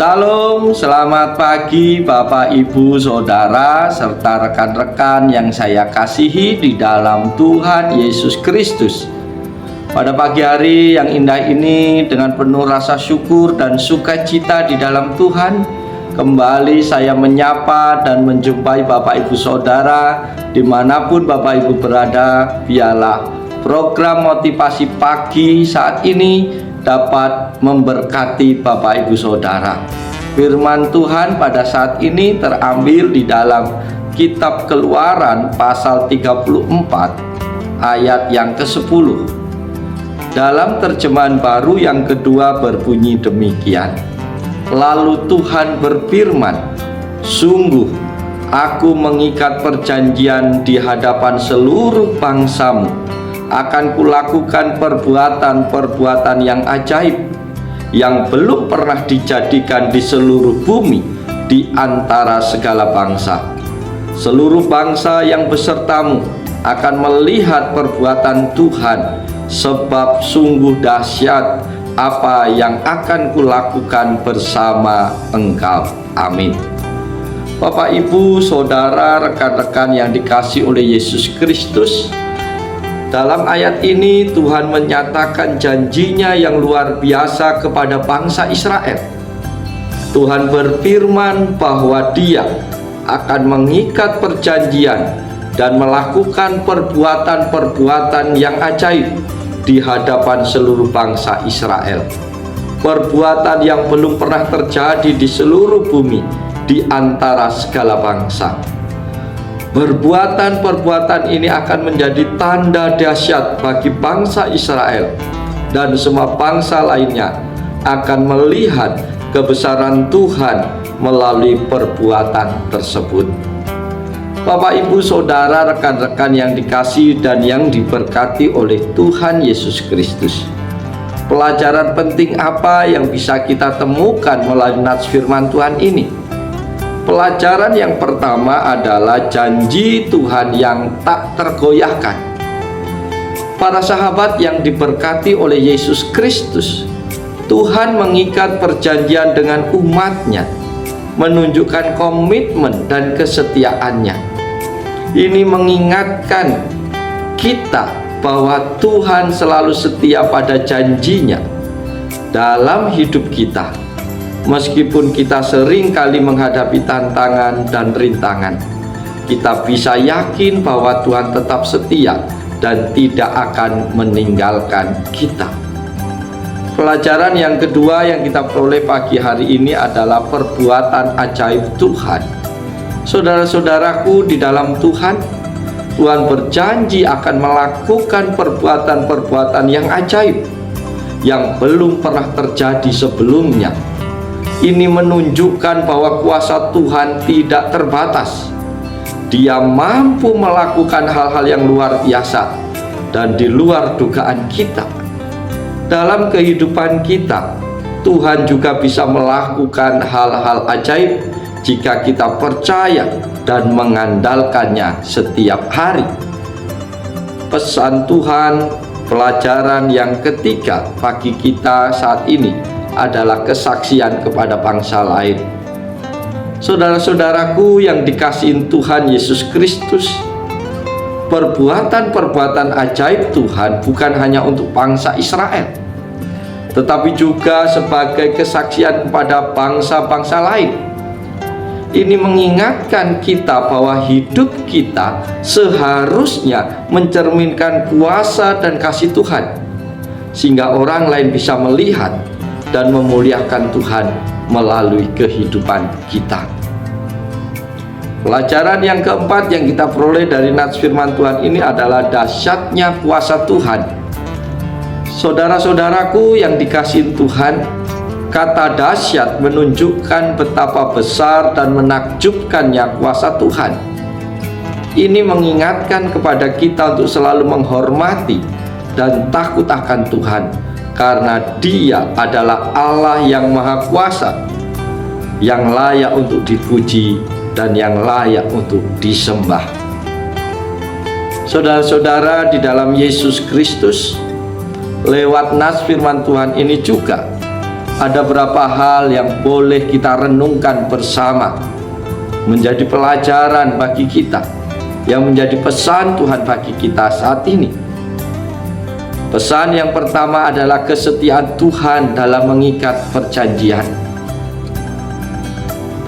Salam, selamat pagi Bapak, Ibu, Saudara, serta rekan-rekan yang saya kasihi di dalam Tuhan Yesus Kristus. Pada pagi hari yang indah ini, dengan penuh rasa syukur dan sukacita di dalam Tuhan, kembali saya menyapa dan menjumpai Bapak, Ibu, Saudara dimanapun Bapak, Ibu berada. Biarlah program motivasi pagi saat ini dapat memberkati Bapak, Ibu, Saudara. Firman Tuhan pada saat ini terambil di dalam kitab Keluaran pasal 34 ayat yang ke-10. Dalam terjemahan baru yang kedua berbunyi demikian. Lalu Tuhan berfirman, "Sungguh aku mengikat perjanjian di hadapan seluruh bangsamu. Akan kulakukan perbuatan-perbuatan yang ajaib yang belum pernah dijadikan di seluruh bumi di antara segala bangsa. Seluruh bangsa yang besertamu akan melihat perbuatan Tuhan, sebab sungguh dahsyat apa yang akan kulakukan bersama engkau." Amin. Bapak, Ibu, Saudara, rekan-rekan yang dikasihi oleh Yesus Kristus, dalam ayat ini Tuhan menyatakan janjinya yang luar biasa kepada bangsa Israel. Tuhan berfirman bahwa Dia akan mengikat perjanjian dan melakukan perbuatan-perbuatan yang ajaib di hadapan seluruh bangsa Israel. Perbuatan yang belum pernah terjadi di seluruh bumi di antara segala bangsa. Perbuatan-perbuatan ini akan menjadi tanda dahsyat bagi bangsa Israel, dan semua bangsa lainnya akan melihat kebesaran Tuhan melalui perbuatan tersebut. Bapak, Ibu, Saudara, rekan-rekan yang dikasihi dan yang diberkati oleh Tuhan Yesus Kristus, pelajaran penting apa yang bisa kita temukan melalui nats firman Tuhan ini? Pelajaran yang pertama adalah janji Tuhan yang tak tergoyahkan. Para sahabat yang diberkati oleh Yesus Kristus, Tuhan mengikat perjanjian dengan umatnya, menunjukkan komitmen dan kesetiaannya. Ini mengingatkan kita bahwa Tuhan selalu setia pada janjinya dalam hidup kita. Meskipun kita sering kali menghadapi tantangan dan rintangan, kita bisa yakin bahwa Tuhan tetap setia dan tidak akan meninggalkan kita. Pelajaran yang kedua yang kita peroleh pagi hari ini adalah perbuatan ajaib Tuhan. Saudara-saudaraku di dalam Tuhan, Tuhan berjanji akan melakukan perbuatan-perbuatan yang ajaib yang belum pernah terjadi sebelumnya. Ini menunjukkan bahwa kuasa Tuhan tidak terbatas. Dia mampu melakukan hal-hal yang luar biasa dan di luar dugaan kita. Dalam kehidupan kita, Tuhan juga bisa melakukan hal-hal ajaib jika kita percaya dan mengandalkannya setiap hari. Pesan Tuhan, pelajaran yang ketiga bagi kita saat ini adalah kesaksian kepada bangsa lain. Saudara-saudaraku yang dikasihi Tuhan Yesus Kristus, perbuatan-perbuatan ajaib Tuhan bukan hanya untuk bangsa Israel, tetapi juga sebagai kesaksian kepada bangsa-bangsa lain. Ini mengingatkan kita bahwa hidup kita seharusnya mencerminkan kuasa dan kasih Tuhan, sehingga orang lain bisa melihat dan memuliakan Tuhan melalui kehidupan kita. Pelajaran yang keempat yang kita peroleh dari nats firman Tuhan ini adalah dahsyatnya kuasa Tuhan. Saudara-saudaraku yang dikasihi Tuhan, kata dahsyat menunjukkan betapa besar dan menakjubkannya kuasa Tuhan. Ini mengingatkan kepada kita untuk selalu menghormati dan takut akan Tuhan, karena Dia adalah Allah yang Maha Kuasa, yang layak untuk dipuji dan yang layak untuk disembah. Saudara-saudara di dalam Yesus Kristus, lewat nats firman Tuhan ini juga ada beberapa hal yang boleh kita renungkan bersama, menjadi pelajaran bagi kita, yang menjadi pesan Tuhan bagi kita saat ini. Pesan yang pertama adalah kesetiaan Tuhan dalam mengikat perjanjian.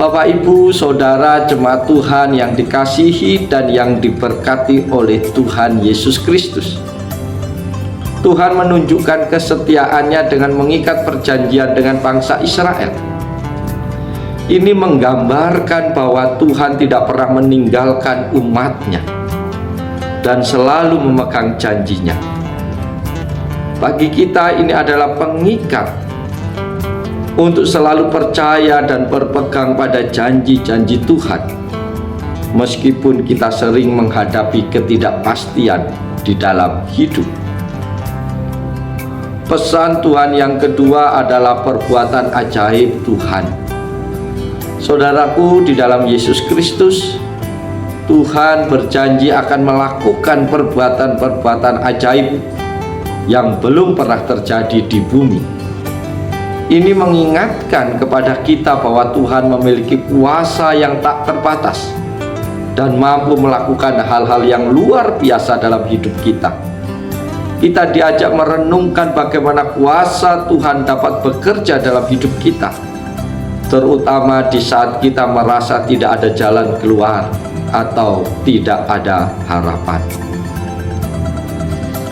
Bapak, Ibu, Saudara, jemaat Tuhan yang dikasihi dan yang diberkati oleh Tuhan Yesus Kristus, Tuhan menunjukkan kesetiaannya dengan mengikat perjanjian dengan bangsa Israel. Ini menggambarkan bahwa Tuhan tidak pernah meninggalkan umatnya dan selalu memegang janjinya. Bagi kita ini adalah pengikat untuk selalu percaya dan berpegang pada janji-janji Tuhan, meskipun kita sering menghadapi ketidakpastian di dalam hidup. Pesan Tuhan yang kedua adalah perbuatan ajaib Tuhan. Saudaraku, di dalam Yesus Kristus, Tuhan berjanji akan melakukan perbuatan-perbuatan ajaib yang belum pernah terjadi di bumi. Ini mengingatkan kepada kita bahwa Tuhan memiliki kuasa yang tak terbatas dan mampu melakukan hal-hal yang luar biasa dalam hidup kita. Kita diajak merenungkan bagaimana kuasa Tuhan dapat bekerja dalam hidup kita, terutama di saat kita merasa tidak ada jalan keluar atau tidak ada harapan.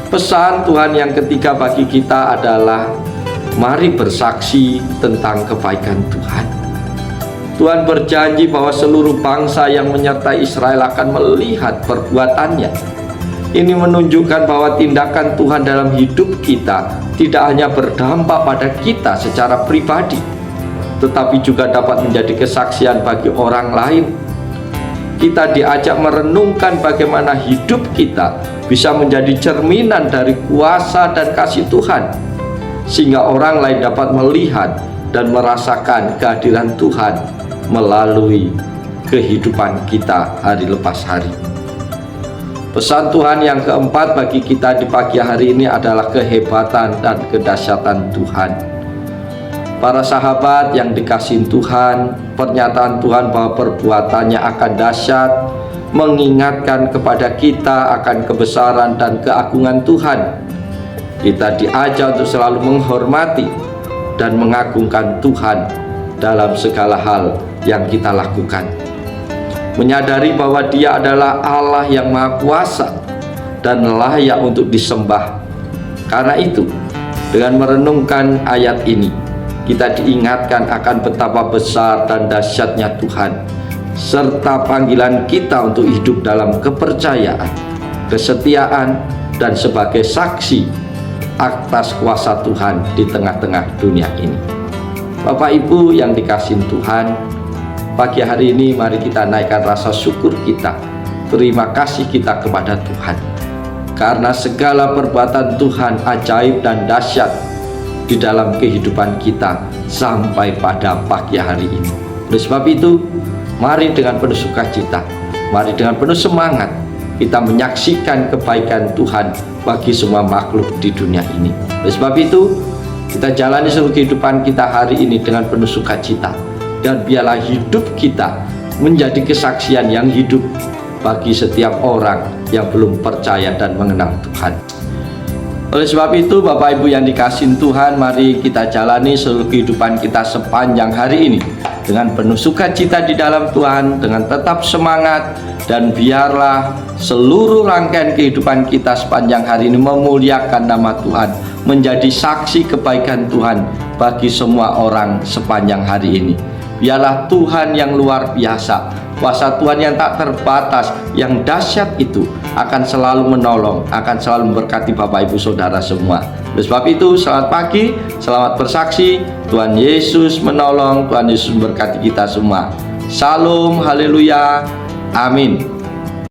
Pesan Tuhan yang ketiga bagi kita adalah mari bersaksi tentang kebaikan Tuhan. Tuhan berjanji bahwa seluruh bangsa yang menyertai Israel akan melihat perbuatannya. Ini menunjukkan bahwa tindakan Tuhan dalam hidup kita tidak hanya berdampak pada kita secara pribadi, tetapi juga dapat menjadi kesaksian bagi orang lain. Kita diajak merenungkan bagaimana hidup kita bisa menjadi cerminan dari kuasa dan kasih Tuhan, sehingga orang lain dapat melihat dan merasakan kehadiran Tuhan melalui kehidupan kita hari lepas hari. Pesan Tuhan yang keempat bagi kita di pagi hari ini adalah kehebatan dan kedahsyatan Tuhan. Para sahabat yang dikasihi Tuhan, pernyataan Tuhan bahwa perbuatannya akan dahsyat mengingatkan kepada kita akan kebesaran dan keagungan Tuhan. Kita diajak untuk selalu menghormati dan mengagungkan Tuhan dalam segala hal yang kita lakukan, menyadari bahwa Dia adalah Allah yang Maha Kuasa dan layak untuk disembah. Karena itu, dengan merenungkan ayat ini, kita diingatkan akan betapa besar dan dahsyatnya Tuhan, serta panggilan kita untuk hidup dalam kepercayaan, kesetiaan, dan sebagai saksi atas kuasa Tuhan di tengah-tengah dunia ini. Bapak Ibu yang dikasihi Tuhan, pagi hari ini mari kita naikkan rasa syukur kita, terima kasih kita kepada Tuhan, karena segala perbuatan Tuhan ajaib dan dahsyat di dalam kehidupan kita sampai pada pagi hari ini. Oleh sebab itu, mari dengan penuh sukacita, mari dengan penuh semangat kita menyaksikan kebaikan Tuhan bagi semua makhluk di dunia ini. Oleh sebab itu, kita jalani seluruh kehidupan kita hari ini dengan penuh sukacita, dan biarlah hidup kita menjadi kesaksian yang hidup bagi setiap orang yang belum percaya dan mengenal Tuhan. Oleh sebab itu, Bapak Ibu yang dikasihi Tuhan, mari kita jalani seluruh kehidupan kita sepanjang hari ini dengan penuh sukacita di dalam Tuhan, dengan tetap semangat, dan biarlah seluruh rangkaian kehidupan kita sepanjang hari ini memuliakan nama Tuhan, menjadi saksi kebaikan Tuhan bagi semua orang sepanjang hari ini. Biarlah Tuhan yang luar biasa, kuasa Tuhan yang tak terbatas, yang dahsyat itu akan selalu menolong, akan selalu memberkati Bapak Ibu Saudara semua. Oleh sebab itu, selamat pagi, selamat bersaksi, Tuhan Yesus menolong, Tuhan Yesus memberkati kita semua. Shalom, haleluya, amin.